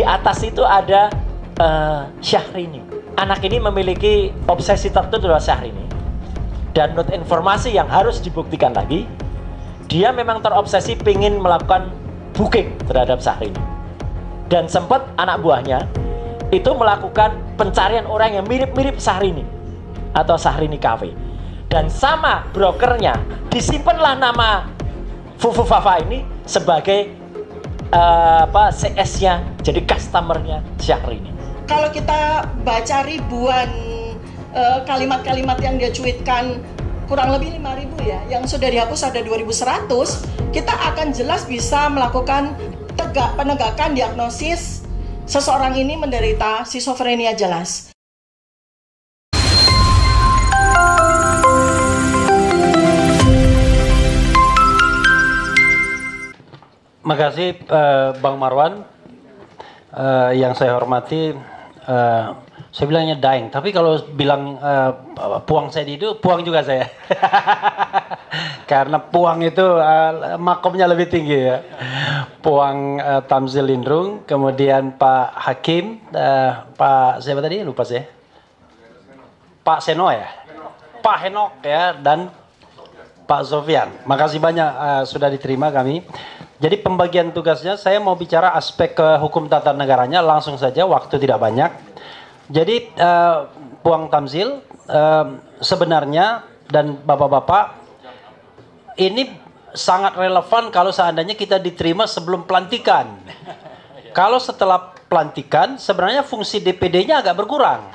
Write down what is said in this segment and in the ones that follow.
Di atas itu ada Syahrini. Anak ini memiliki obsesi tertentu terhadap Syahrini. Dan menurut informasi yang harus dibuktikan lagi, dia memang terobsesi ingin melakukan booking terhadap Syahrini. Dan sempat anak buahnya itu melakukan pencarian orang yang mirip-mirip Syahrini atau Syahrini Cafe. Dan sama brokernya disimpanlah nama Fufu Fafa ini sebagai CS-nya, jadi customernya Syahrini. Kalau kita baca ribuan kalimat-kalimat yang dia cuitkan, kurang lebih 5.000 ya, yang sudah dihapus ada 2.100, kita akan jelas bisa melakukan penegakan diagnosis seseorang ini menderita skizofrenia jelas. Makasih Bang Marwan, yang saya hormati. Saya bilangnya Daeng, tapi kalau bilang Puang Sedi itu Puang juga saya. Karena Puang itu makomnya lebih tinggi ya. Puang Tamzil Lindrung, kemudian Pak Hakim, Pak siapa tadi lupa saya. Pak Seno ya, Pak Henok ya, dan Pak Sofian. Makasih banyak sudah diterima kami. Jadi pembagian tugasnya saya mau bicara aspek hukum tata negaranya langsung saja, waktu tidak banyak. Jadi Puang Tamzil sebenarnya dan bapak-bapak ini sangat relevan kalau seandainya kita diterima sebelum pelantikan. Kalau setelah pelantikan sebenarnya fungsi DPD-nya agak berkurang.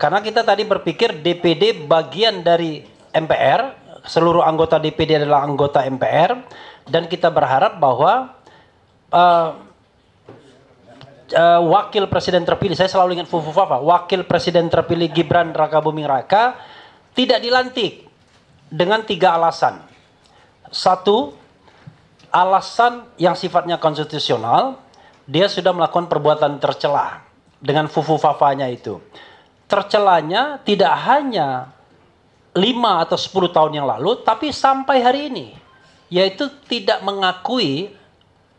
Karena kita tadi berpikir DPD bagian dari MPR, seluruh anggota DPD adalah anggota MPR, dan kita berharap bahwa wakil presiden terpilih, saya selalu ingat Fufu Fafa, wakil presiden terpilih Gibran Rakabuming Raka tidak dilantik dengan 3 alasan. 1, alasan yang sifatnya konstitusional, dia sudah melakukan perbuatan tercela dengan Fufu Fafanya itu. Tercelanya tidak hanya 5 atau 10 tahun yang lalu, tapi sampai hari ini, yaitu tidak mengakui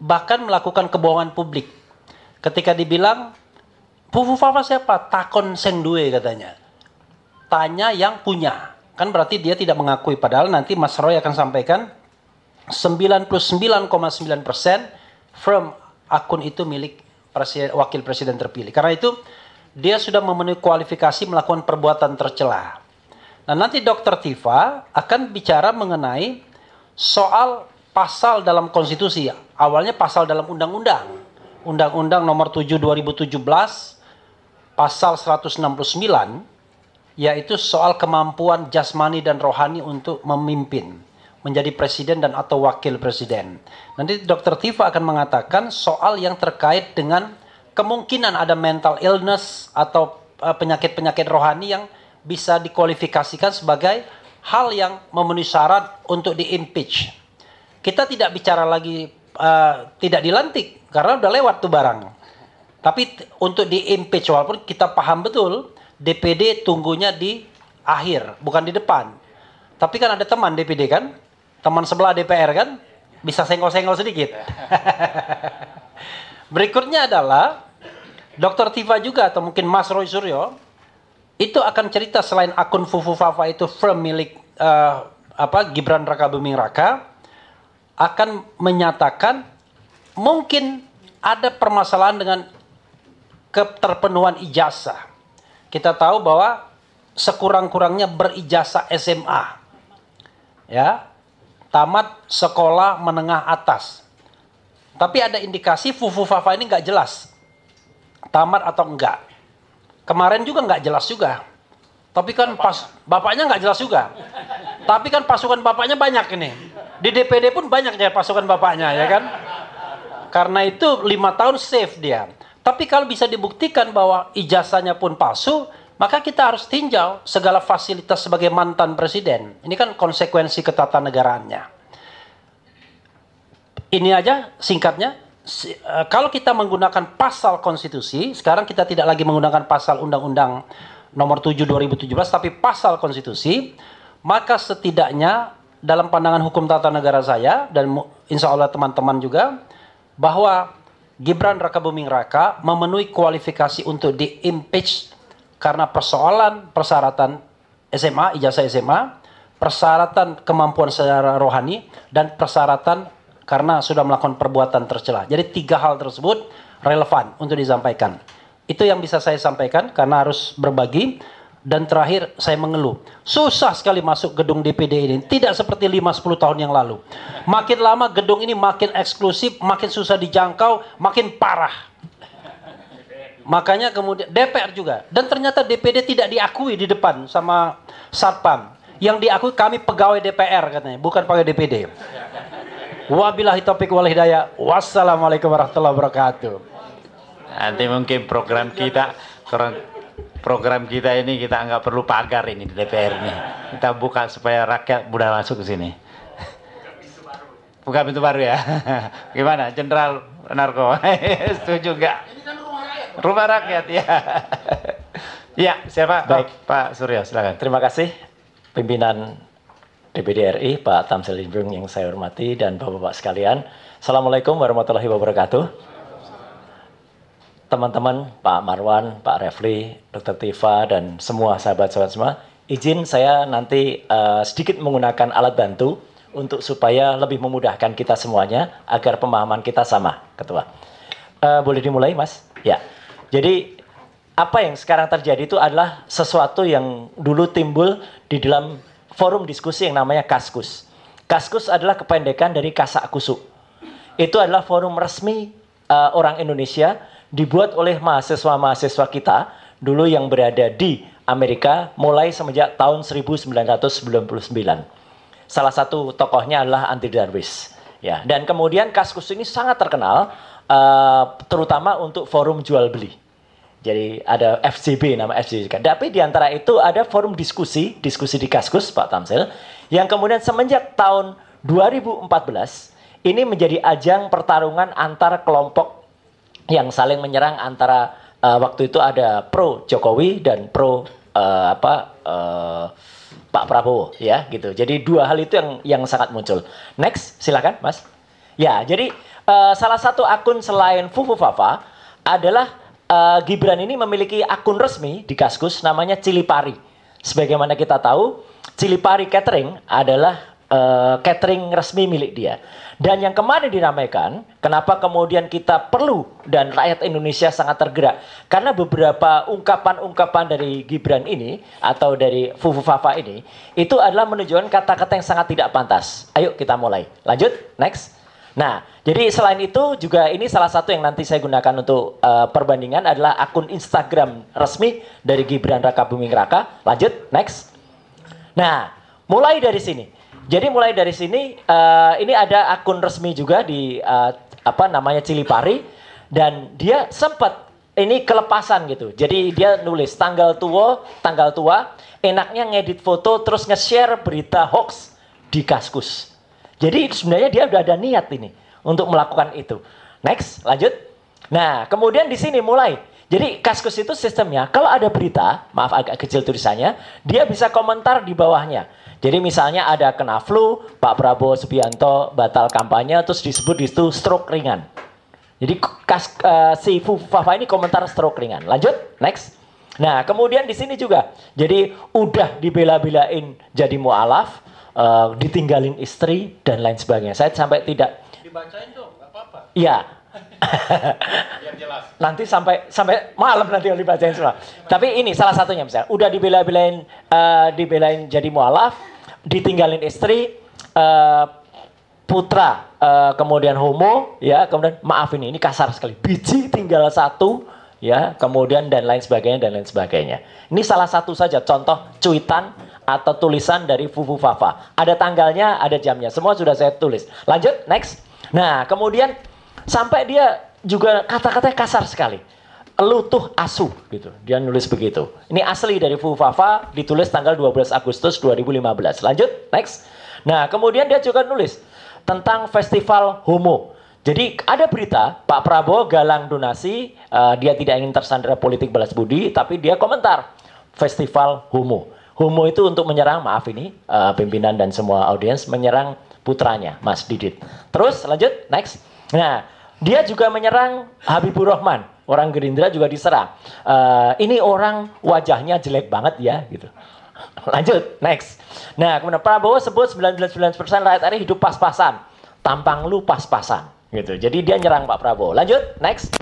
bahkan melakukan kebohongan publik. Ketika dibilang Fufu Fafa siapa? Takon seng duwe katanya. Tanya yang punya. Kan berarti dia tidak mengakui. Padahal nanti Mas Roy akan sampaikan 99,9% from akun itu milik wakil presiden terpilih. Karena itu dia sudah memenuhi kualifikasi melakukan perbuatan tercela. Nah nanti Dr. Tifa akan bicara mengenai soal pasal dalam konstitusi. Awalnya pasal dalam undang-undang. Undang-Undang nomor 7 2017 pasal 169 yaitu soal kemampuan jasmani dan rohani untuk memimpin, menjadi presiden dan atau wakil presiden. Nanti Dr. Tifa akan mengatakan soal yang terkait dengan kemungkinan ada mental illness atau penyakit-penyakit rohani yang bisa dikualifikasikan sebagai hal yang memenuhi syarat untuk di-impeach. Kita tidak bicara lagi tidak dilantik karena udah lewat tuh barang. Tapi untuk di-impeach, walaupun kita paham betul DPD tunggunya di akhir, bukan di depan. Tapi kan ada teman DPD kan, teman sebelah DPR kan, bisa senggol-senggol sedikit. Berikutnya adalah Dr. Tifa juga atau mungkin Mas Roy Suryo itu akan cerita selain akun Fufu Fafa itu firm milik Gibran Rakabuming Raka, akan menyatakan mungkin ada permasalahan dengan keterpenuhan ijazah. Kita tahu bahwa sekurang-kurangnya berijazah SMA. Ya. Tamat sekolah menengah atas. Tapi ada indikasi Fufu Fafa ini nggak jelas. Tamat atau enggak. Kemarin juga nggak jelas juga. Tapi kan pas bapaknya nggak jelas juga. Tapi kan pasukan bapaknya banyak ini. Di DPD pun banyak ya pasukan bapaknya ya kan. Karena itu 5 tahun safe dia. Tapi kalau bisa dibuktikan bahwa ijazahnya pun palsu, maka kita harus tinjau segala fasilitas sebagai mantan presiden. Ini kan konsekuensi ketatanegaranya. Ini aja singkatnya. Kalau kita menggunakan pasal konstitusi, sekarang kita tidak lagi menggunakan pasal undang-undang nomor 7 2017, tapi pasal konstitusi, maka setidaknya dalam pandangan hukum tata negara saya, dan insya Allah teman-teman juga, bahwa Gibran Rakabuming Raka memenuhi kualifikasi untuk di-impeach karena persyaratan SMA, ijazah SMA, persyaratan kemampuan secara rohani, dan persyaratan karena sudah melakukan perbuatan tercela. Jadi 3 hal tersebut relevan untuk disampaikan. Itu yang bisa saya sampaikan karena harus berbagi. Dan terakhir saya mengeluh, susah sekali masuk gedung DPD ini, tidak seperti 5-10 tahun yang lalu. Makin lama gedung ini makin eksklusif, makin susah dijangkau, makin parah. Makanya kemudian DPR juga, dan ternyata DPD tidak diakui di depan sama Satpam. Yang diakui kami pegawai DPR katanya, bukan pegawai DPD. Wabillahi taufiq wal hidayah. Wassalamualaikum warahmatullahi wabarakatuh. Nanti mungkin program kita ini kita nggak perlu pagar ini di DPR ini. Kita buka supaya rakyat mudah masuk ke sini. Buka pintu baru ya. Gimana, Jenderal Narko? Setuju nggak? Rumah rakyat ya. Ya, siapa? Baik. Pak Suryo, silakan. Terima kasih pimpinan DPD RI, Pak Tamsil Lindung yang saya hormati, dan Bapak-Bapak sekalian. Assalamualaikum warahmatullahi wabarakatuh. Teman-teman, Pak Marwan, Pak Refli, Dr. Tifa, dan semua sahabat-sahabat semua, izin saya nanti sedikit menggunakan alat bantu untuk supaya lebih memudahkan kita semuanya agar pemahaman kita sama, Ketua. Boleh dimulai, Mas? Ya. Jadi apa yang sekarang terjadi itu adalah sesuatu yang dulu timbul di dalam forum diskusi yang namanya Kaskus. Kaskus adalah kependekan dari Kasak Kusuk. Itu adalah forum resmi orang Indonesia, dibuat oleh mahasiswa-mahasiswa kita dulu yang berada di Amerika mulai semenjak tahun 1999. Salah satu tokohnya adalah Andy Darwis. Ya, dan kemudian Kaskus ini sangat terkenal, terutama untuk forum jual beli. Jadi ada FCB, nama FCB. Tapi di antara itu ada forum diskusi di Kaskus, Pak Tamsil, yang kemudian semenjak tahun 2014 ini menjadi ajang pertarungan antar kelompok yang saling menyerang antara waktu itu ada pro Jokowi dan pro Pak Prabowo, ya gitu. Jadi 2 hal itu yang sangat muncul. Next, silakan Mas. Ya, jadi salah satu akun selain Fufu Fafa adalah Gibran ini memiliki akun resmi di Kaskus namanya Cilipari. Sebagaimana kita tahu, Cilipari Catering adalah catering resmi milik dia. Dan yang kemarin dinamaikan, kenapa kemudian kita perlu dan rakyat Indonesia sangat tergerak, karena beberapa ungkapan-ungkapan dari Gibran ini atau dari Fufu Fafa ini itu adalah menunjukkan kata-kata yang sangat tidak pantas. Ayo kita mulai. Lanjut, next. Nah, jadi selain itu juga ini salah satu yang nanti saya gunakan untuk perbandingan adalah akun Instagram resmi dari Gibran Rakabuming Raka. Lanjut, next. Nah, mulai dari sini. Jadi mulai dari sini ini ada akun resmi juga di namanya Cilipari, dan dia sempat ini kelepasan gitu. Jadi dia nulis tanggal tua, enaknya ngedit foto terus nge-share berita hoax di Kaskus. Jadi sebenarnya dia udah ada niat ini untuk melakukan itu. Next, lanjut. Nah, kemudian di sini mulai. Jadi Kaskus itu sistemnya kalau ada berita, maaf agak kecil tulisannya, dia bisa komentar di bawahnya. Jadi misalnya ada kena flu, Pak Prabowo Subianto batal kampanye, terus disebut di situ stroke ringan. Jadi si Fufu Fafa ini komentar stroke ringan. Lanjut, next. Nah, kemudian di sini juga. Jadi udah dibela-belain jadi mualaf, ditinggalin istri dan lain sebagainya. Saya sampai tidak Dibacain dong, nggak apa-apa. Iya. Biar jelas. Nanti sampai malam nanti kalau dibacain semua. Tapi ini salah satunya misalnya, udah dibelain jadi mualaf, ditinggalin istri, putra, kemudian homo, ya, kemudian maaf ini kasar sekali, biji tinggal 1, ya, kemudian dan lain sebagainya. Ini salah satu saja contoh cuitan atau tulisan dari Fufu Fafa. Ada tanggalnya, ada jamnya, semua sudah saya tulis. Lanjut, next. Nah, kemudian sampai dia juga kata-katanya kasar sekali. Lu tuh asu gitu. Dia nulis begitu. Ini asli dari Fufu Fafa, ditulis tanggal 12 Agustus 2015. Lanjut, next. Nah, kemudian dia juga nulis tentang festival homo. Jadi ada berita Pak Prabowo galang donasi, dia tidak ingin tersandera politik balas budi, tapi dia komentar festival homo. Homo itu untuk menyerang, maaf ini pimpinan dan semua audiens, menyerang putranya, Mas Didit. Terus lanjut, next. Nah, dia juga menyerang Habibur Rahman, orang Gerindra juga diserang. Ini orang wajahnya jelek banget ya, gitu. Lanjut, next. Nah, kemudian Prabowo sebut 99% rakyat RI hidup pas-pasan, tampang lu pas-pasan, gitu. Jadi dia nyerang Pak Prabowo. Lanjut, next.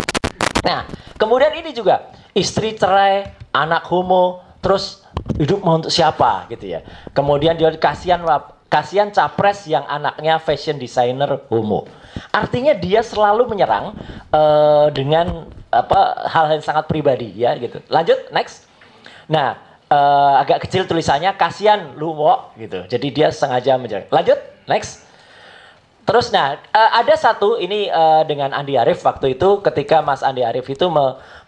Nah, kemudian ini juga istri cerai, anak homo, terus hidup mau untuk siapa, gitu ya. Kemudian dia kasihan capres yang anaknya fashion designer homo. Artinya dia selalu menyerang dengan hal yang sangat pribadi, ya, gitu. Lanjut, next. Nah, agak kecil tulisannya kasihan lu Wok, gitu. Jadi dia sengaja menyerang. Lanjut, next. Terus nah ada satu ini dengan Andi Arief waktu itu ketika Mas Andi Arief itu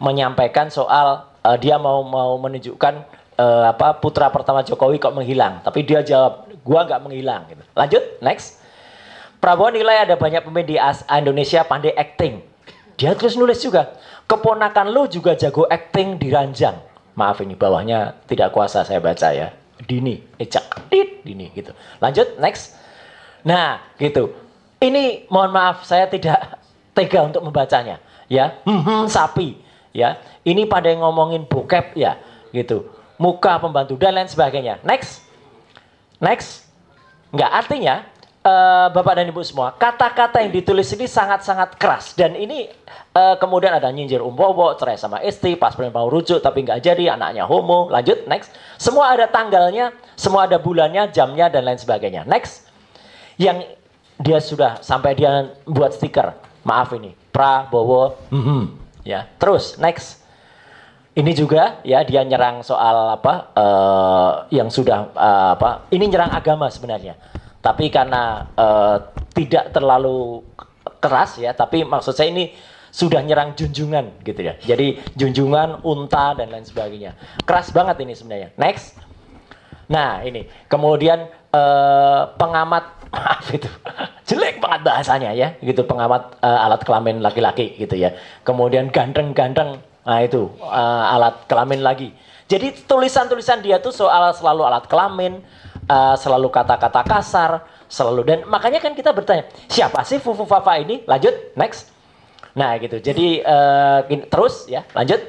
menyampaikan soal dia mau menunjukkan putra pertama Jokowi kok menghilang, tapi dia jawab gua nggak menghilang, gitu. Lanjut, next. Prabowo nilai ada banyak pemain di Indonesia pandai acting. Dia terus nulis juga keponakan lu juga jago acting di ranjang. Maaf ini bawahnya tidak kuasa saya baca ya. Dini, ecak, Dini gitu. Lanjut, next. Nah, gitu. Ini mohon maaf saya tidak tega untuk membacanya, ya. Sapi, ya. Ini pada ngomongin bokep ya, gitu. Muka pembantu dan lain sebagainya. Next. Next. Enggak, artinya Bapak dan Ibu semua, kata-kata yang ditulis ini sangat-sangat keras dan ini kemudian ada nyinjir Bowo, cerai sama istri, pas mau rujuk tapi nggak jadi, anaknya homo. Lanjut, next. Semua ada tanggalnya, semua ada bulannya, jamnya dan lain sebagainya. Next. Yang dia sudah sampai dia buat stiker, maaf ini Prabowo, ya. Terus next, ini juga ya dia nyerang soal yang sudah ini nyerang agama sebenarnya, tapi karena tidak terlalu keras ya, tapi maksud saya ini sudah nyerang junjungan gitu ya, jadi junjungan, unta dan lain sebagainya, keras banget ini sebenarnya. Next. Nah ini kemudian pengamat, maaf itu jelek banget bahasanya ya, gitu, pengamat alat kelamin laki-laki gitu ya. Kemudian ganteng-ganteng, nah itu alat kelamin lagi. Jadi tulisan-tulisan dia tuh soal selalu alat kelamin, selalu kata-kata kasar, selalu, dan makanya kan kita bertanya siapa sih Fufu Fafa ini? Lanjut, next. Nah gitu. Jadi terus ya, lanjut,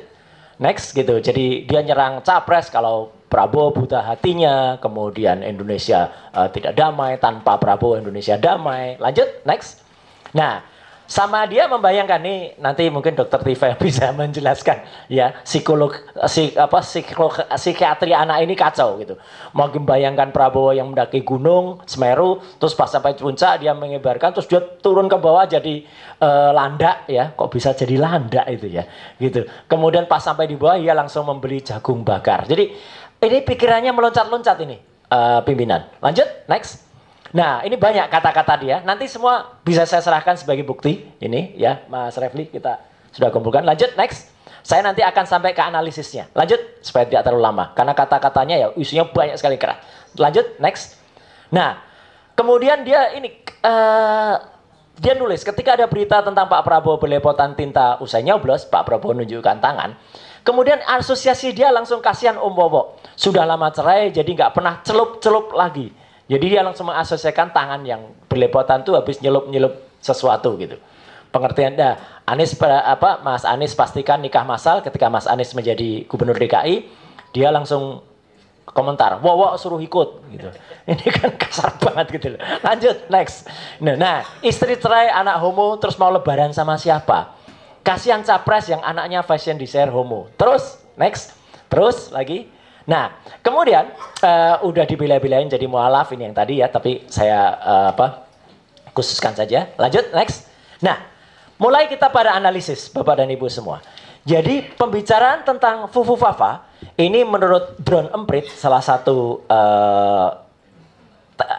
next gitu. Jadi dia nyerang capres kalau Prabowo buta hatinya, kemudian Indonesia tidak damai, tanpa Prabowo Indonesia damai. Lanjut, next. Nah, sama dia membayangkan nih, nanti mungkin Dokter Tifa bisa menjelaskan ya, psikiatri anak ini kacau gitu. Mau membayangkan Prabowo yang mendaki gunung Semeru, terus pas sampai puncak dia mengibarkan, terus dia turun ke bawah jadi landak ya, kok bisa jadi landak itu ya, gitu. Kemudian pas sampai di bawah dia langsung membeli jagung bakar. Jadi ini pikirannya meloncat-loncat ini, pimpinan. Lanjut, next. Nah, ini banyak kata-kata dia. Nanti semua bisa saya serahkan sebagai bukti. Ini ya, Mas Refli, kita sudah kumpulkan. Lanjut, next. Saya nanti akan sampai ke analisisnya. Lanjut, supaya tidak terlalu lama. Karena kata-katanya ya, isunya banyak sekali keras. Lanjut, next. Nah, kemudian dia ini, dia nulis, ketika ada berita tentang Pak Prabowo belepotan tinta usai nyoblos, Pak Prabowo menunjukkan tangan. Kemudian asosiasi dia langsung kasihan Bowo. Sudah lama cerai jadi nggak pernah celup-celup lagi. Jadi dia langsung mengasosiasikan tangan yang berlepotan tuh habis nyelup-nyelup sesuatu gitu. Pengertian Mas Anies pastikan nikah massal ketika Mas Anies menjadi gubernur DKI, dia langsung komentar, Wowo suruh ikut gitu. Ini kan kasar banget gitu loh. Lanjut, next. Nah, istri cerai, anak homo, terus mau lebaran sama siapa? Kasihan capres yang anaknya fashion designer homo. Terus, next. Terus lagi. Nah, kemudian udah dibela-belain jadi mualaf ini yang tadi ya, tapi saya khususkan saja. Lanjut, next. Nah, mulai kita pada analisis Bapak dan Ibu semua. Jadi pembicaraan tentang Fufu Fafa ini menurut Brown Emprit, salah satu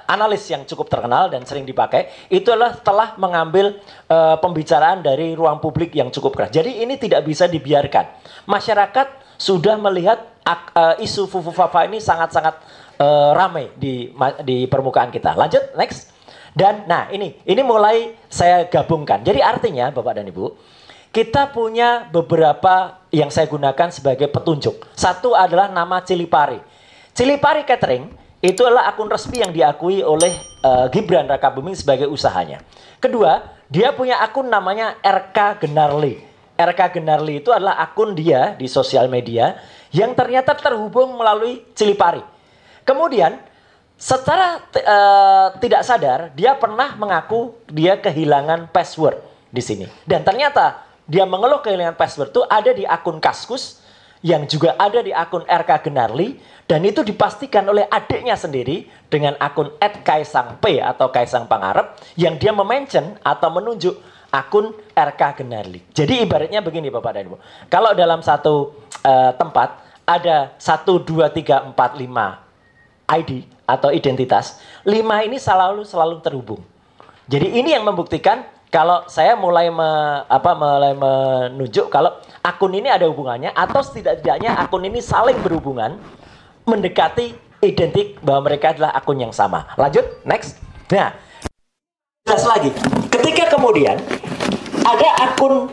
analis yang cukup terkenal dan sering dipakai, itu adalah telah mengambil pembicaraan dari ruang publik yang cukup keras. Jadi ini tidak bisa dibiarkan. Masyarakat sudah melihat isu Fufu Fafa ini sangat-sangat ramai di permukaan kita. Lanjut, next. Dan nah ini mulai saya gabungkan. Jadi artinya Bapak dan Ibu, kita punya beberapa yang saya gunakan sebagai petunjuk. Satu adalah nama Cilipari. Cilipari Catering itu adalah akun resmi yang diakui oleh Gibran Rakabuming sebagai usahanya. Kedua, dia punya akun namanya RK Genarli. RK Genarli itu adalah akun dia di sosial media yang ternyata terhubung melalui Cilipari. Kemudian secara tidak sadar dia pernah mengaku dia kehilangan password di sini. Dan ternyata dia mengeluh kehilangan password itu ada di akun Kaskus yang juga ada di akun RK Genarli, dan itu dipastikan oleh adiknya sendiri dengan akun @kaisangp atau Kaisang Pangarep yang dia memention atau menunjuk akun RK Genarli. Jadi ibaratnya begini Bapak dan Ibu. Kalau dalam satu tempat ada 1, 2, 3, 4, 5 ID atau identitas, 5 ini selalu terhubung. Jadi ini yang membuktikan kalau saya mulai menunjuk kalau akun ini ada hubungannya atau setidaknya akun ini saling berhubungan, mendekati identik bahwa mereka adalah akun yang sama. Lanjut, next. Nah, jelas lagi. Ketika kemudian ada akun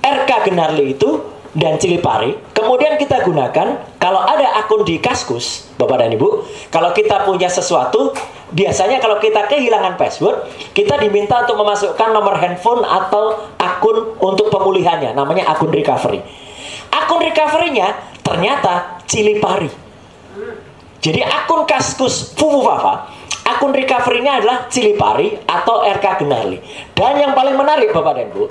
RK Genarli itu dan Cilipari, kemudian kita gunakan kalau ada akun di Kaskus, Bapak dan Ibu, kalau kita punya sesuatu, biasanya kalau kita kehilangan password, kita diminta untuk memasukkan nomor handphone atau akun untuk pemulihannya, namanya akun recovery. Akun recovery-nya ternyata Cilipari. Jadi akun Kaskus Fufufafa, akun recovery-nya adalah Cilipari atau RK Genarli. Dan yang paling menarik Bapak dan Ibu,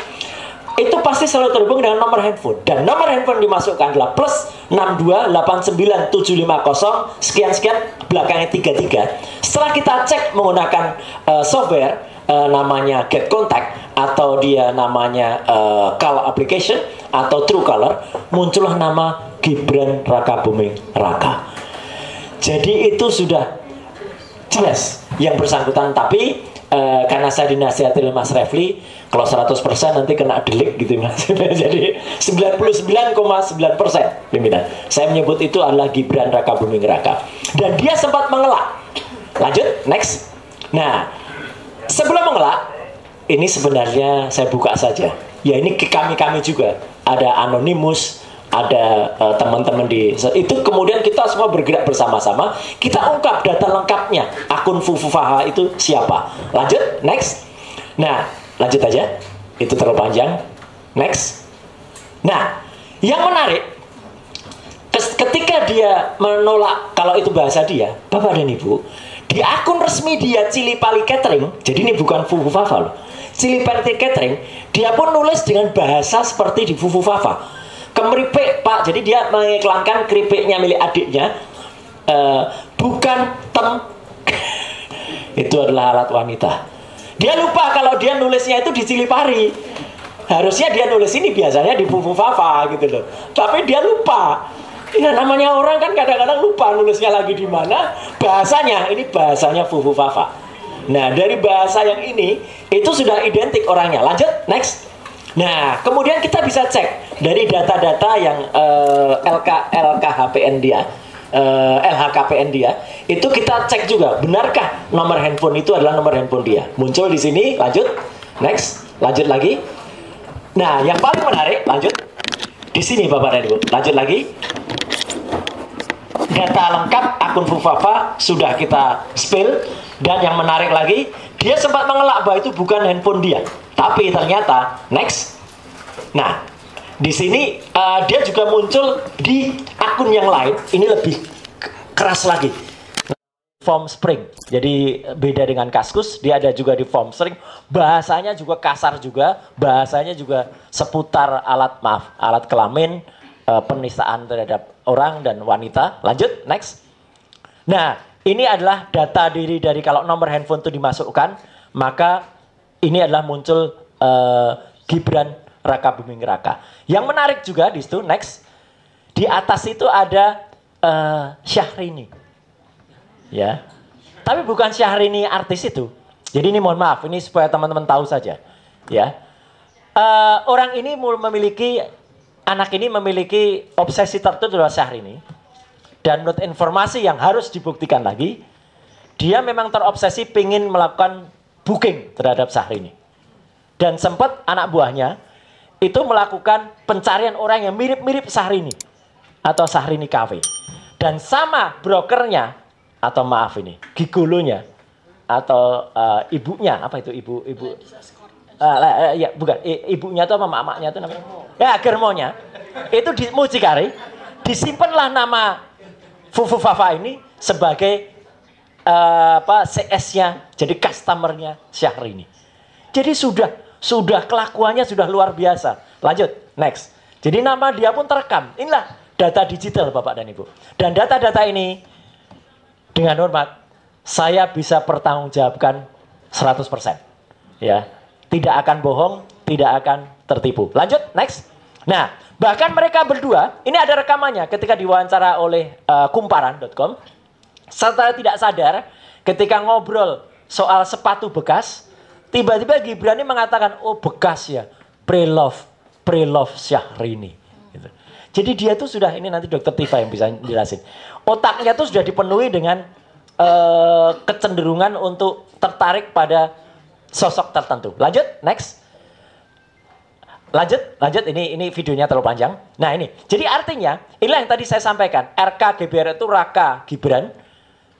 itu pasti selalu terhubung dengan nomor handphone. Dan nomor handphone dimasukkan adalah +6289750 sekian-sekian belakangnya 33. Setelah kita cek menggunakan software namanya Get Contact atau dia namanya Call Application atau Truecaller, muncullah nama Gibran Rakabuming Raka. Jadi itu sudah jelas yang bersangkutan, tapi karena saya dinasihati oleh Mas Refli, kalau 100% nanti kena delik gitu Mas. Jadi 99,9% pimpinan. Saya menyebut itu adalah Gibran Rakabuming Raka. Dan dia sempat mengelak. Lanjut, next. Nah, sebelum mengelak, ini sebenarnya saya buka saja. Ya ini ke kami-kami juga. Ada Anonymous, ada teman-teman di itu, kemudian kita semua bergerak bersama-sama, kita ungkap data lengkapnya akun Fufufaha itu siapa. Lanjut, next. Nah, lanjut aja, itu terlalu panjang. Next. Nah, yang menarik ketika dia menolak kalau itu bahasa dia, Bapak dan Ibu, di akun resmi dia Cilipari Catering, jadi ini bukan Fufufaha loh, Cilipari Catering, dia pun nulis dengan bahasa seperti di Fufufaha. Kemeripik Pak, jadi dia mengiklankan keripiknya milik adiknya, bukan itu adalah alat wanita. Dia lupa kalau dia nulisnya itu di Cilipari. Harusnya dia nulis ini biasanya di Fufufaha gitu loh. Tapi dia lupa. Ya namanya orang kan kadang-kadang lupa nulisnya lagi di mana. Bahasanya, ini bahasanya Fufufaha. Nah dari bahasa yang ini, itu sudah identik orangnya. Lanjut, next. Nah, kemudian kita bisa cek dari data-data yang LHKPN dia, itu kita cek juga, benarkah nomor handphone itu adalah nomor handphone dia. Muncul di sini, lanjut, next, lanjut lagi. Nah, yang paling menarik, lanjut, di sini Bapak dan Ibu, lanjut lagi. Data lengkap akun Fufufaha sudah kita spill, dan yang menarik lagi, dia sempat mengelak bahwa itu bukan handphone dia. Tapi ternyata, next. Nah, di sini dia juga muncul di akun yang lain. Ini lebih keras lagi. Form Spring. Jadi beda dengan Kaskus, dia ada juga di Form Spring. Bahasanya juga kasar juga. Bahasanya juga seputar alat kelamin, penistaan terhadap orang dan wanita. Lanjut, next. Nah, ini adalah data diri dari kalau nomor handphone itu dimasukkan, maka ini adalah muncul Gibran Rakabuming Raka. Yang menarik juga di situ, next, di atas itu ada Syahrini, ya. Tapi bukan Syahrini artis itu. Jadi ini mohon maaf, ini supaya teman-teman tahu saja, ya. Orang ini anak ini memiliki obsesi tertentu terhadap Syahrini. Dan menurut informasi yang harus dibuktikan lagi, dia memang terobsesi ingin melakukan booking terhadap Syahrini. Dan sempat anak buahnya itu melakukan pencarian orang yang mirip-mirip Syahrini atau Syahrini Cafe. Dan sama brokernya atau maaf ini, gigolonya atau ibunya, apa itu ibu ya bukan ibunya atau mamaknya itu namanya ya germonya itu di mucikari disimpanlah nama Fufu Fafa ini sebagai CS-nya, jadi customernya Syahrini. Jadi sudah kelakuannya sudah luar biasa. Lanjut, next. Jadi nama dia pun terekam. Inilah data digital Bapak dan Ibu. Dan data-data ini dengan hormat saya bisa pertanggungjawabkan 100%. Ya, tidak akan bohong, tidak akan tertipu. Lanjut, next. Nah, bahkan mereka berdua, ini ada rekamannya ketika diwawancara oleh kumparan.com. Setelah tidak sadar, ketika ngobrol soal sepatu bekas, tiba-tiba Gibran ini mengatakan, oh bekas ya, pre-love Syahrini. Gitu. Jadi dia tuh sudah, ini nanti Dokter Tifa yang bisa jelasin. Otaknya tuh sudah dipenuhi dengan kecenderungan untuk tertarik pada sosok tertentu. Lanjut, next. Lanjut, ini videonya terlalu panjang. Nah ini, jadi artinya, inilah yang tadi saya sampaikan. RK GBR itu Raka Gibran.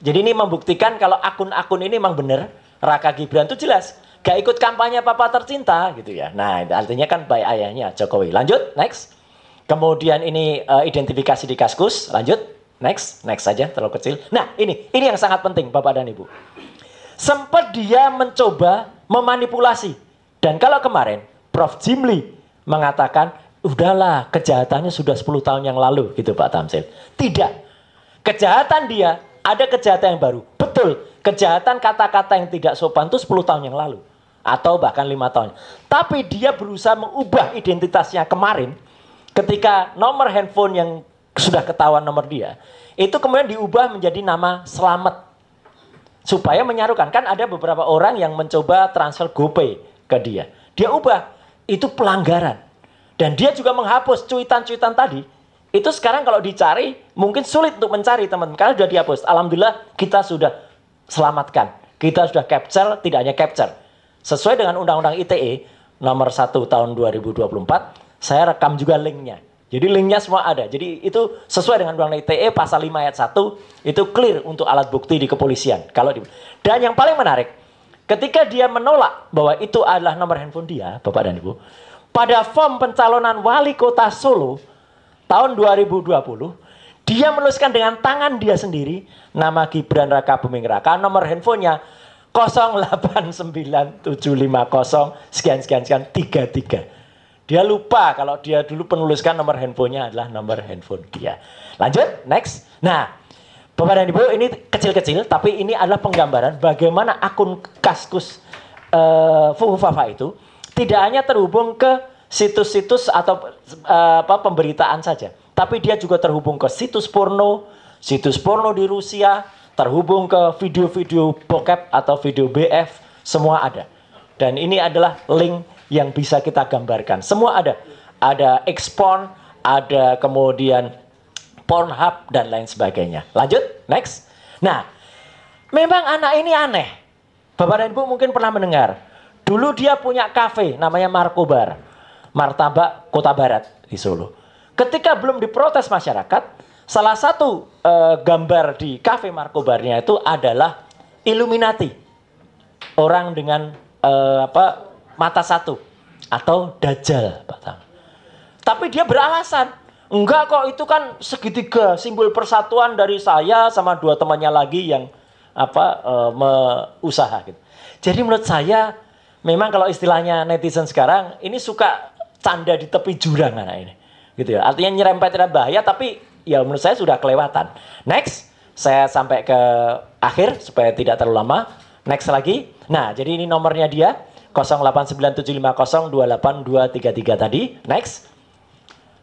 Jadi ini membuktikan kalau akun-akun ini memang benar. Raka Gibran itu jelas. Gak ikut kampanye papa tercinta gitu ya. Nah artinya kan baik ayahnya Jokowi. Lanjut, next. Kemudian ini identifikasi di Kaskus. Lanjut. Next saja, terlalu kecil. Nah, ini yang sangat penting Bapak dan Ibu. Sempat dia mencoba memanipulasi. Dan kalau kemarin Prof. Jimli mengatakan, udahlah kejahatannya sudah 10 tahun yang lalu gitu Pak Tamsil. Tidak. Kejahatan dia, ada kejahatan yang baru. Betul, kejahatan kata-kata yang tidak sopan itu 10 tahun yang lalu. Atau bahkan 5 tahun. Tapi dia berusaha mengubah identitasnya kemarin. Ketika nomor handphone yang sudah ketahuan nomor dia, itu kemudian diubah menjadi nama Slamet supaya menyarukan. Kan ada beberapa orang yang mencoba transfer GoPay ke dia, dia ubah, itu pelanggaran. Dan dia juga menghapus cuitan-cuitan tadi. Itu sekarang kalau dicari mungkin sulit untuk mencari teman-teman, karena sudah dihapus. Alhamdulillah kita sudah selamatkan, kita sudah capture. Tidak hanya capture, sesuai dengan Undang-Undang ITE nomor 1 tahun 2024, saya rekam juga linknya. Jadi linknya semua ada. Jadi itu sesuai dengan Undang-Undang ITE pasal 5 ayat 1, itu clear untuk alat bukti di kepolisian. Dan yang paling menarik, ketika dia menolak bahwa itu adalah nomor handphone dia, Bapak dan Ibu, pada form pencalonan wali kota Solo tahun 2020, dia menuliskan dengan tangan dia sendiri nama Gibran Raka Buming Raka, nomor handphonenya 089750 sekian 33. Dia lupa kalau dia dulu penuliskan nomor handphonenya adalah nomor handphone dia. Lanjut, next. Nah, Bapak dan Ibu, ini kecil-kecil, tapi ini adalah penggambaran bagaimana akun Kaskus Fufu Fafa itu tidak hanya terhubung ke situs-situs atau pemberitaan saja, tapi dia juga terhubung ke situs porno di Rusia, terhubung ke video-video bokep atau video BF, semua ada. Dan ini adalah link yang bisa kita gambarkan. Semua ada. Ada Xporn, ada kemudian Pornhub, dan lain sebagainya. Lanjut, next. Nah, memang anak ini aneh. Bapak dan Ibu mungkin pernah mendengar. Dulu dia punya kafe, namanya Markobar. Martabak Kota Barat di Solo. Ketika belum diprotes masyarakat, salah satu gambar di kafe Markobarnya itu adalah Illuminati. Orang dengan mata satu atau Dajjal, Pak Tam. Tapi dia beralasan, enggak kok, itu kan segitiga, simbol persatuan dari saya sama 2 temannya lagi yang usaha gitu. Jadi menurut saya memang kalau istilahnya netizen sekarang ini suka canda di tepi jurang anak ini. Gitu ya. Artinya nyerempet bahaya, tapi ya menurut saya sudah kelewatan. Next, saya sampai ke akhir supaya tidak terlalu lama. Next lagi. Nah, jadi ini nomornya dia 089750282233 tadi. Next.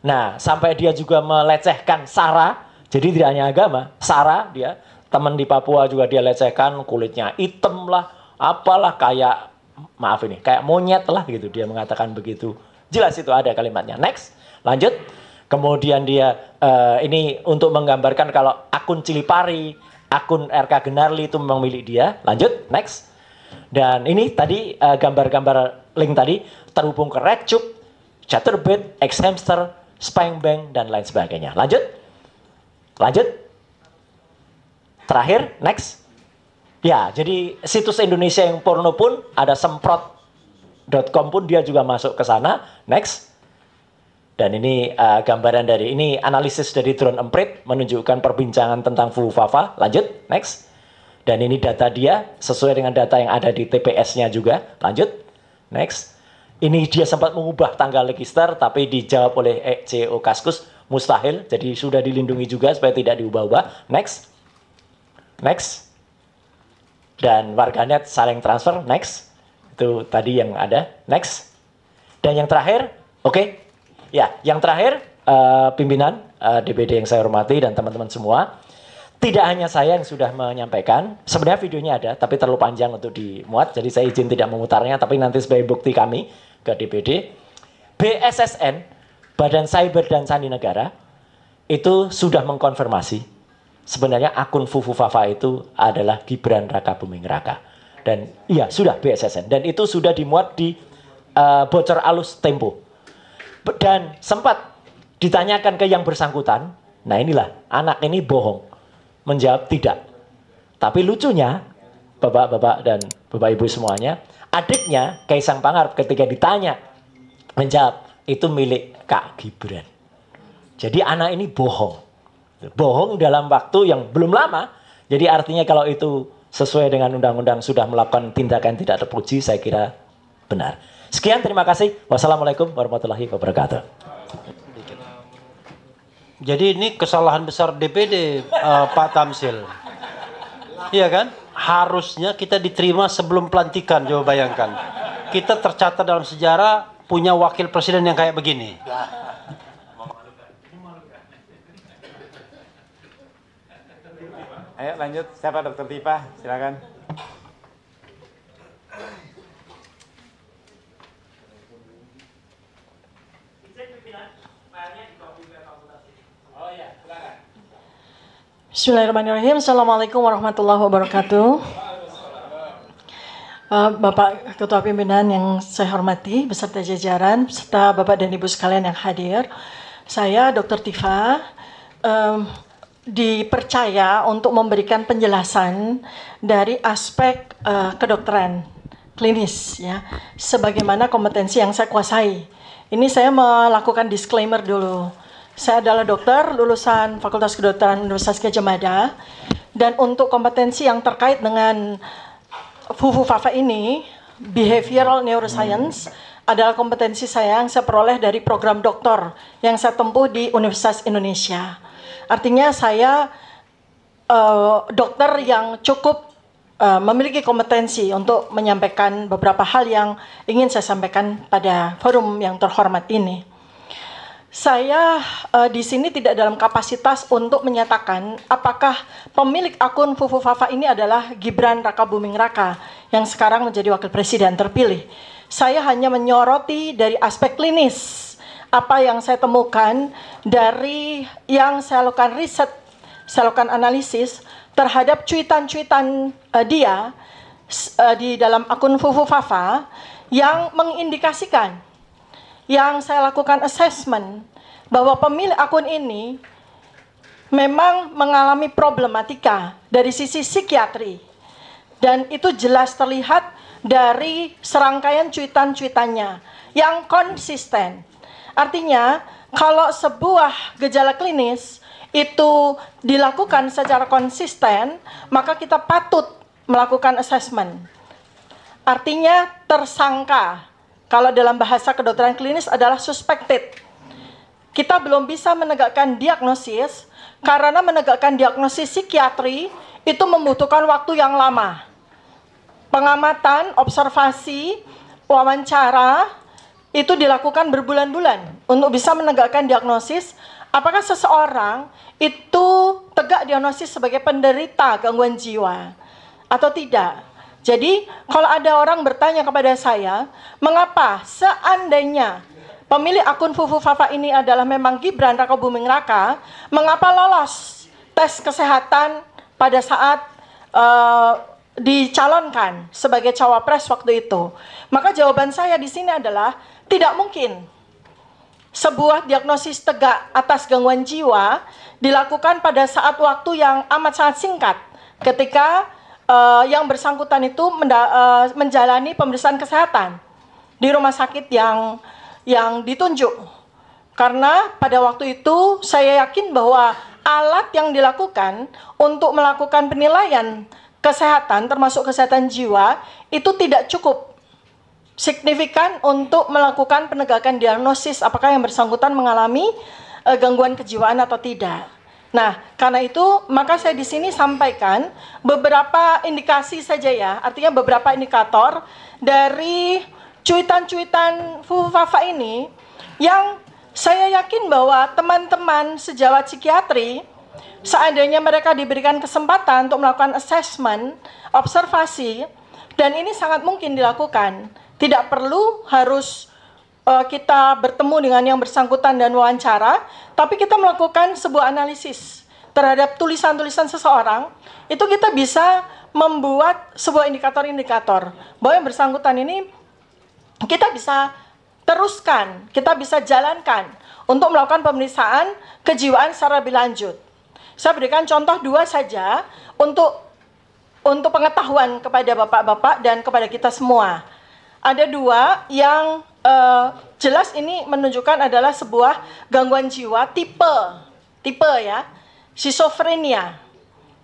Nah, sampai dia juga melecehkan Sara. Jadi tidak hanya agama, Sara dia, teman di Papua juga dia lecehkan, kulitnya hitam lah, apalah, kayak maaf ini, kayak monyet lah gitu, dia mengatakan begitu. Jelas itu ada kalimatnya. Next. Lanjut. Kemudian dia ini untuk menggambarkan kalau akun Cilipari, akun RK Genarli itu memang milik dia. Lanjut. Next. Dan ini tadi gambar-gambar link tadi terhubung ke RedTube, Chaturbate, Xhamster, Spank Bank, dan lain sebagainya. Lanjut. Terakhir, next. Ya, jadi situs Indonesia yang porno pun ada semprot.com pun dia juga masuk ke sana. Next. Dan ini gambaran dari ini analisis dari drone emprit menunjukkan perbincangan tentang Fufufafa. Lanjut, next. Dan ini data dia sesuai dengan data yang ada di TPS-nya juga. Lanjut, next. Ini dia sempat mengubah tanggal register tapi dijawab oleh CEO Kaskus mustahil. Jadi sudah dilindungi juga supaya tidak diubah-ubah. Next. Next. Dan warganet saling transfer. Next. Itu tadi yang ada. Next. Dan yang terakhir, oke. Ya, yang terakhir, pimpinan DPD yang saya hormati dan teman-teman semua, tidak hanya saya yang sudah menyampaikan, sebenarnya videonya ada, tapi terlalu panjang untuk dimuat, jadi saya izin tidak memutarnya, tapi nanti sebagai bukti kami ke DPD, BSSN, Badan Cyber dan Sandi Negara, itu sudah mengkonfirmasi, sebenarnya akun Fufufafa itu adalah Gibran Rakabuming Raka. Dan iya, sudah BSSN, dan itu sudah dimuat di bocor alus Tempo. Dan sempat ditanyakan ke yang bersangkutan, nah inilah anak ini bohong, menjawab tidak. Tapi lucunya, bapak-bapak dan bapak ibu semuanya, adiknya Kaisang Pangarep ketika ditanya menjawab itu milik Kak Gibran. Jadi anak ini bohong, bohong dalam waktu yang belum lama. Jadi artinya kalau itu sesuai dengan undang-undang sudah melakukan tindakan tidak terpuji, saya kira benar. Sekian, terima kasih. Wassalamualaikum warahmatullahi wabarakatuh. Jadi ini kesalahan besar DPD, Pak Tamsil. Iya kan? Harusnya kita diterima sebelum pelantikan, coba bayangkan. Kita tercatat dalam sejarah punya wakil presiden yang kayak begini. Ayo lanjut, siapa Dr. Tifa? Silakan. Bismillahirrahmanirrahim. Assalamualaikum warahmatullahi wabarakatuh. Bapak Ketua Pimpinan yang saya hormati, beserta jajaran, serta Bapak dan Ibu sekalian yang hadir. Saya Dr. Tifa dipercaya untuk memberikan penjelasan dari aspek kedokteran klinis, ya, sebagaimana kompetensi yang saya kuasai. Ini saya melakukan disclaimer dulu. Saya adalah dokter lulusan Fakultas Kedokteran Universitas Gadjah Mada, dan untuk kompetensi yang terkait dengan Fufufafa ini, behavioral neuroscience, adalah kompetensi saya yang saya peroleh dari program doktor yang saya tempuh di Universitas Indonesia. Artinya saya dokter yang cukup memiliki kompetensi untuk menyampaikan beberapa hal yang ingin saya sampaikan pada forum yang terhormat ini. Saya di sini tidak dalam kapasitas untuk menyatakan apakah pemilik akun Fufufafa ini adalah Gibran Rakabuming Raka yang sekarang menjadi wakil presiden terpilih. Saya hanya menyoroti dari aspek klinis apa yang saya temukan dari yang saya lakukan riset, saya lakukan analisis terhadap cuitan-cuitan dia di dalam akun Fufufafa yang mengindikasikan, yang saya lakukan assessment bahwa pemilik akun ini memang mengalami problematika dari sisi psikiatri, dan itu jelas terlihat dari serangkaian cuitan-cuitannya yang konsisten. Artinya kalau sebuah gejala klinis itu dilakukan secara konsisten, maka kita patut melakukan assessment. Artinya tersangka. Kalau dalam bahasa kedokteran klinis adalah suspected. Kita belum bisa menegakkan diagnosis karena menegakkan diagnosis psikiatri itu membutuhkan waktu yang lama. Pengamatan, observasi, wawancara itu dilakukan berbulan-bulan untuk bisa menegakkan diagnosis apakah seseorang itu tegak diagnosis sebagai penderita gangguan jiwa atau tidak. Jadi, kalau ada orang bertanya kepada saya, mengapa seandainya pemilik akun Fufufafa ini adalah memang Gibran Rakabuming Raka, mengapa lolos tes kesehatan pada saat dicalonkan sebagai cawapres waktu itu? Maka jawaban saya di sini adalah tidak mungkin sebuah diagnosis tegak atas gangguan jiwa dilakukan pada saat waktu yang amat sangat singkat ketika yang bersangkutan itu menjalani pemeriksaan kesehatan di rumah sakit yang ditunjuk. Karena pada waktu itu saya yakin bahwa alat yang dilakukan untuk melakukan penilaian kesehatan termasuk kesehatan jiwa itu tidak cukup signifikan untuk melakukan penegakan diagnosis apakah yang bersangkutan mengalami gangguan kejiwaan atau tidak. Nah, karena itu maka saya di sini sampaikan beberapa indikasi saja ya, artinya beberapa indikator dari cuitan-cuitan Fufu Fafa ini yang saya yakin bahwa teman-teman sejawat psikiatri seandainya mereka diberikan kesempatan untuk melakukan assessment, observasi, dan ini sangat mungkin dilakukan. Tidak perlu harus kita bertemu dengan yang bersangkutan dan wawancara, tapi kita melakukan sebuah analisis terhadap tulisan-tulisan seseorang, itu kita bisa membuat sebuah indikator-indikator bahwa yang bersangkutan ini kita bisa teruskan, kita bisa jalankan untuk melakukan pemeriksaan kejiwaan secara lebih lanjut. Saya berikan contoh 2 saja untuk pengetahuan kepada bapak-bapak dan kepada kita semua. Ada 2 yang jelas ini menunjukkan adalah sebuah gangguan jiwa tipe ya, schizophrenia,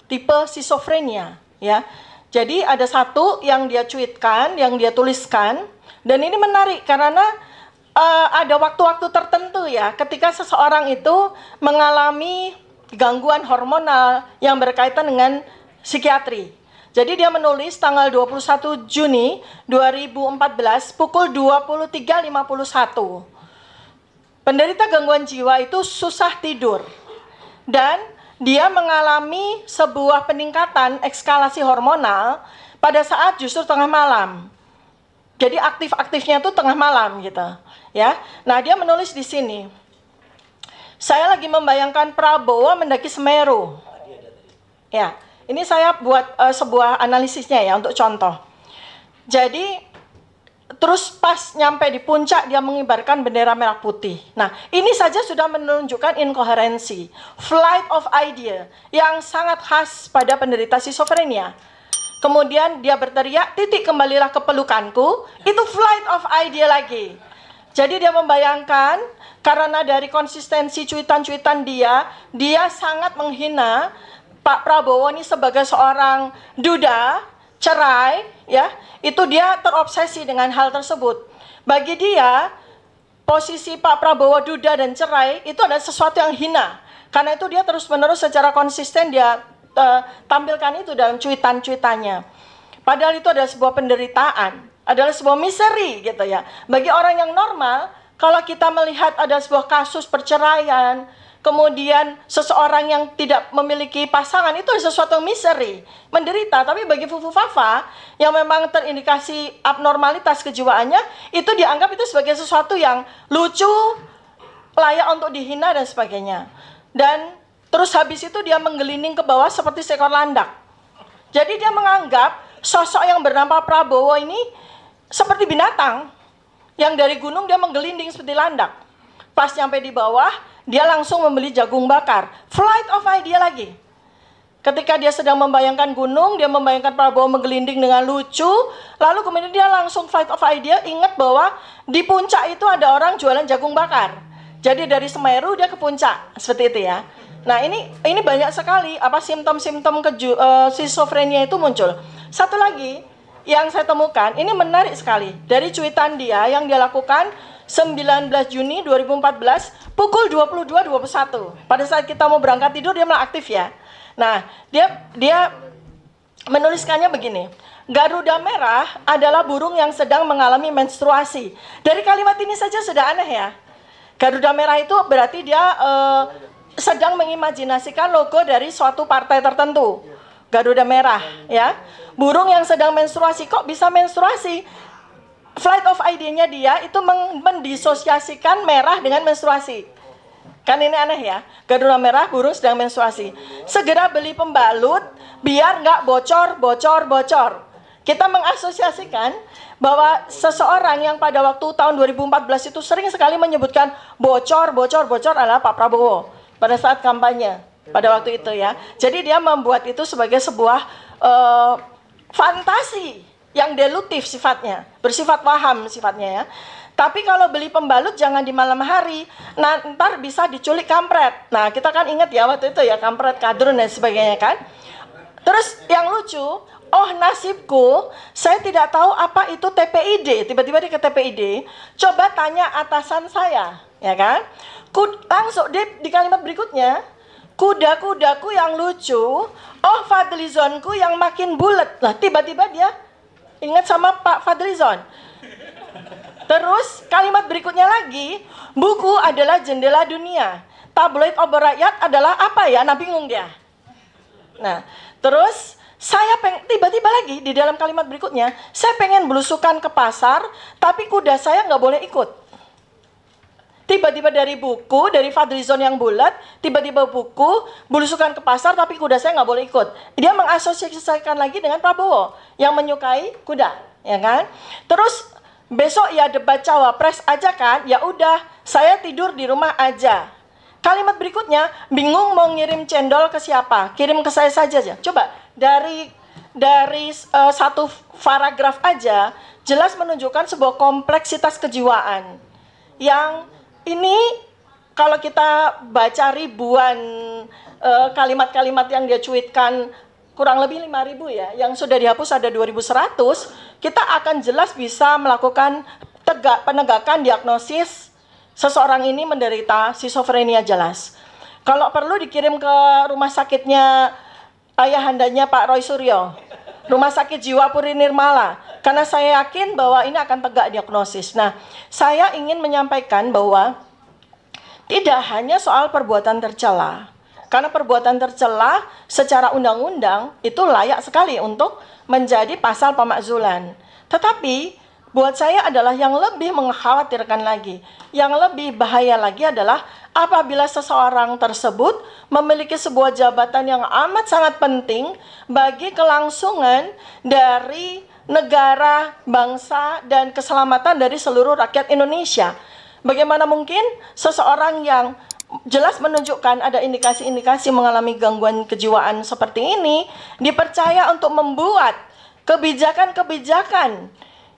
tipe schizophrenia ya. Jadi ada 1 yang dia cuitkan, yang dia tuliskan, dan ini menarik karena ada waktu-waktu tertentu ya, ketika seseorang itu mengalami gangguan hormonal yang berkaitan dengan psikiatri. Jadi dia menulis tanggal 21 Juni 2014 pukul 23.51. Penderita gangguan jiwa itu susah tidur. Dan dia mengalami sebuah peningkatan ekskalasi hormonal pada saat justru tengah malam. Jadi aktif-aktifnya itu tengah malam gitu, ya. Nah, dia menulis di sini. Saya lagi membayangkan Prabowo mendaki Semeru. Ya. Ini saya buat sebuah analisisnya ya untuk contoh. Jadi terus pas nyampe di puncak dia mengibarkan bendera merah putih. Nah, ini saja sudah menunjukkan inkoherensi, flight of idea yang sangat khas pada penderita schizophrenia. Kemudian dia berteriak, "Titik, kembalilah ke pelukanku." Itu flight of idea lagi. Jadi dia membayangkan karena dari konsistensi cuitan-cuitan dia sangat menghina Pak Prabowo ini sebagai seorang duda, cerai, ya, itu dia terobsesi dengan hal tersebut. Bagi dia, posisi Pak Prabowo duda dan cerai itu adalah sesuatu yang hina. Karena itu dia terus-menerus secara konsisten dia tampilkan itu dalam cuitan-cuitannya. Padahal itu adalah sebuah penderitaan, adalah sebuah misery gitu ya. Bagi orang yang normal, kalau kita melihat ada sebuah kasus perceraian, kemudian seseorang yang tidak memiliki pasangan, itu sesuatu yang misery, menderita. Tapi bagi Fufu Fafa yang memang terindikasi abnormalitas kejiwaannya, itu dianggap itu sebagai sesuatu yang lucu, layak untuk dihina dan sebagainya. Dan terus habis itu dia menggelinding ke bawah seperti seekor landak. Jadi dia menganggap sosok yang bernama Prabowo ini seperti binatang yang dari gunung dia menggelinding seperti landak. Pas nyampe di bawah, dia langsung membeli jagung bakar. Flight of idea lagi. Ketika dia sedang membayangkan gunung, dia membayangkan Prabowo menggelinding dengan lucu, lalu kemudian dia langsung flight of idea, ingat bahwa di puncak itu ada orang jualan jagung bakar. Jadi dari Semeru dia ke puncak, seperti itu ya. Nah, ini banyak sekali apa simptom-simptom schizophrenia itu muncul. Satu lagi yang saya temukan, ini menarik sekali. Dari cuitan dia yang dia lakukan 19 Juni 2014 pukul 22.21. Pada saat kita mau berangkat tidur dia malah aktif ya. Nah, dia menuliskannya begini. Garuda merah adalah burung yang sedang mengalami menstruasi. Dari kalimat ini saja sudah aneh ya. Garuda merah itu berarti dia sedang mengimajinasikan logo dari suatu partai tertentu. Garuda merah ya. Burung yang sedang menstruasi, kok bisa menstruasi? Flight of idea-nya dia itu mendisosiasikan merah dengan menstruasi. Kan ini aneh ya. Garuda merah, burung sedang menstruasi. Segera beli pembalut biar nggak bocor. Kita mengasosiasikan bahwa seseorang yang pada waktu tahun 2014 itu sering sekali menyebutkan bocor adalah Pak Prabowo pada saat kampanye. pada waktu itu ya. Jadi dia membuat itu sebagai sebuah fantasi yang delutif sifatnya, bersifat waham sifatnya ya. Tapi kalau beli pembalut jangan di malam hari, nah, ntar bisa diculik kampret. Nah kita kan ingat ya waktu itu ya, kampret, kadrun dan sebagainya kan. Terus yang lucu, oh nasibku, saya tidak tahu apa itu TPID. Tiba-tiba dia ke TPID, coba tanya atasan saya, ya kan? Langsung di kalimat berikutnya, kuda-kudaku yang lucu, oh Fadlizonku yang makin bulat. Nah tiba-tiba dia ingat sama Pak Fadlizon. Terus kalimat berikutnya lagi, buku adalah jendela dunia, tabloid obor rakyat adalah apa ya? Nah bingung dia. Nah terus saya tiba-tiba lagi di dalam kalimat berikutnya, saya pengen belusukan ke pasar, tapi kuda saya nggak boleh ikut. Tiba-tiba dari buku, dari Fadlizon yang bulat, tiba-tiba buku, belusukan ke pasar, tapi kuda saya nggak boleh ikut. Dia mengasosiasikan lagi dengan Prabowo, yang menyukai kuda, ya kan? Terus besok ya debat cawapres aja kan, ya udah saya tidur di rumah aja. Kalimat berikutnya, bingung mau ngirim cendol ke siapa? Kirim ke saya saja ya. Coba dari satu paragraf aja jelas menunjukkan sebuah kompleksitas kejiwaan yang ini kalau kita baca ribuan kalimat-kalimat yang dia cuitkan, kurang lebih 5.000 ya, yang sudah dihapus ada 2.100, kita akan jelas bisa melakukan penegakan diagnosis seseorang ini menderita skizofrenia jelas. Kalau perlu dikirim ke rumah sakitnya ayahandanya Pak Roy Suryo, Rumah Sakit Jiwa Puri Nirmala, karena saya yakin bahwa ini akan tegak diagnosis. Nah, saya ingin menyampaikan bahwa tidak hanya soal perbuatan tercela. Karena perbuatan tercela secara undang-undang itu layak sekali untuk menjadi pasal pemakzulan. Tetapi buat saya adalah yang lebih mengkhawatirkan lagi, yang lebih bahaya lagi adalah apabila seseorang tersebut memiliki sebuah jabatan yang amat sangat penting bagi kelangsungan dari negara, bangsa, dan keselamatan dari seluruh rakyat Indonesia. Bagaimana mungkin seseorang yang jelas menunjukkan ada indikasi-indikasi mengalami gangguan kejiwaan seperti ini dipercaya untuk membuat kebijakan-kebijakan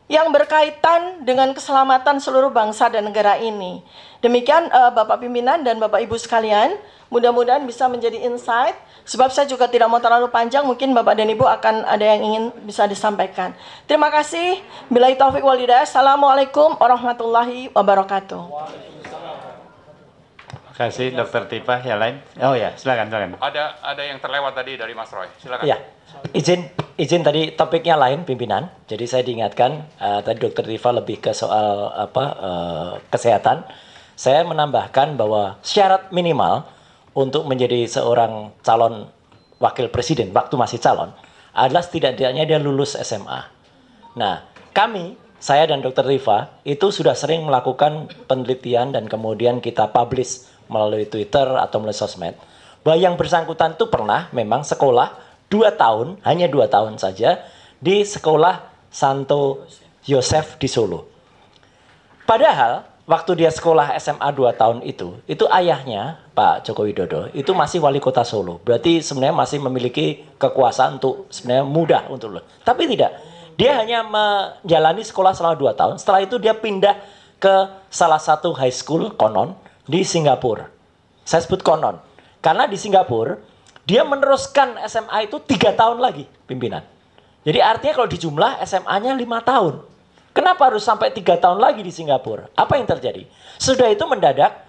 yang berkaitan dengan keselamatan seluruh bangsa dan negara ini. Demikian Bapak Pimpinan dan Bapak Ibu sekalian, mudah-mudahan bisa menjadi insight, sebab saya juga tidak mau terlalu panjang, mungkin Bapak dan Ibu akan ada yang ingin bisa disampaikan. Terima kasih. Billahi taufiq wal hidayah. Assalamualaikum warahmatullahi wabarakatuh. Terima kasih Dr. Tifah. Yang lain? Oh ya, silakan. Ada yang terlewat tadi dari Mas Roy. Silakan. Ya, izin tadi topiknya lain pimpinan. Jadi saya diingatkan tadi Dr. Tifah lebih ke soal kesehatan. Saya menambahkan bahwa syarat minimal untuk menjadi seorang calon wakil presiden waktu masih calon adalah setidaknya dia lulus SMA. Nah, saya dan Dr. Tifah itu sudah sering melakukan penelitian dan kemudian kita publish melalui Twitter atau melalui sosmed bahwa yang bersangkutan itu pernah memang sekolah 2 tahun, hanya 2 tahun saja di sekolah Santo Yosef di Solo. Padahal waktu dia sekolah SMA 2 tahun itu ayahnya Pak Joko Widodo itu masih wali kota Solo. Berarti sebenarnya masih memiliki kekuasaan untuk sebenarnya mudah untuk tapi tidak. Dia hanya menjalani sekolah selama 2 tahun. Setelah itu dia pindah ke salah satu high school konon di Singapura. Saya sebut konon karena di Singapura dia meneruskan SMA itu 3 tahun lagi pimpinan. Jadi artinya kalau dijumlah SMA-nya 5 tahun. Kenapa harus sampai 3 tahun lagi di Singapura? Apa yang terjadi? Sudah itu mendadak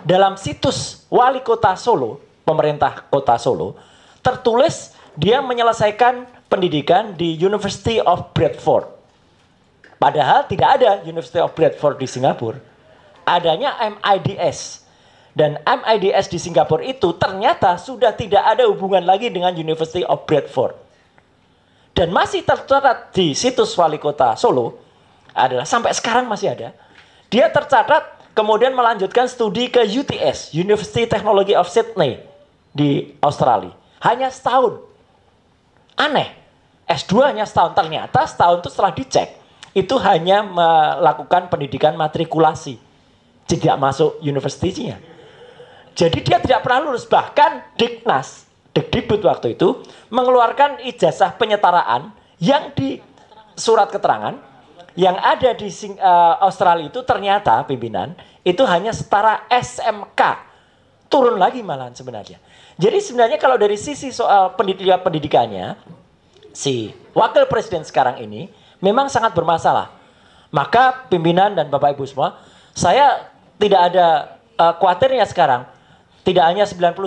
dalam situs wali kota Solo, pemerintah kota Solo, tertulis dia menyelesaikan pendidikan di University of Bradford. Padahal tidak ada University of Bradford di Singapura. Adanya MIDS. Dan MIDS di Singapura itu ternyata sudah tidak ada hubungan lagi dengan University of Bradford. Dan masih tercatat di situs wali kota Solo adalah sampai sekarang masih ada. Dia tercatat kemudian melanjutkan studi ke UTS, University Technology of Sydney di Australia. Hanya setahun. Aneh. S2 hanya setahun. Ternyata setahun itu setelah dicek itu hanya melakukan pendidikan matrikulasi. Tidak masuk universitinya. Jadi dia tidak pernah lulus. Bahkan Diknas, Dikdikbud waktu itu mengeluarkan ijazah penyetaraan yang di surat keterangan yang ada di Australia itu ternyata pimpinan itu hanya setara SMK. Turun lagi malahan sebenarnya. Jadi sebenarnya kalau dari sisi soal pendidikannya, si wakil presiden sekarang ini memang sangat bermasalah. Maka pimpinan dan Bapak Ibu semua, saya tidak ada khawatirnya sekarang. Tidak hanya 99%.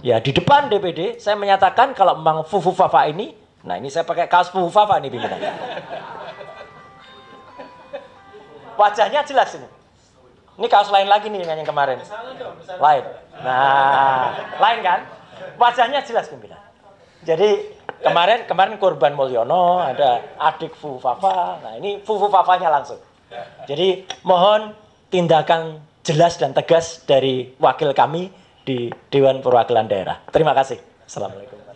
Ya, di depan DPD saya menyatakan kalau memang Fufu Fafa ini, nah ini saya pakai kaos Fufu Fafa nih pimpinan. Wajahnya jelas ini. Ini kaos lain lagi nih dengan yang kemarin. Lain. Nah, lain kan? Wajahnya jelas pimpinan. Jadi kemarin Kurban Mulyono, ada adik Fufu Fafa. Nah, ini Fufu Fafanya langsung. Jadi mohon tindakan jelas dan tegas dari wakil kami di Dewan Perwakilan Daerah. Terima kasih. Assalamualaikum.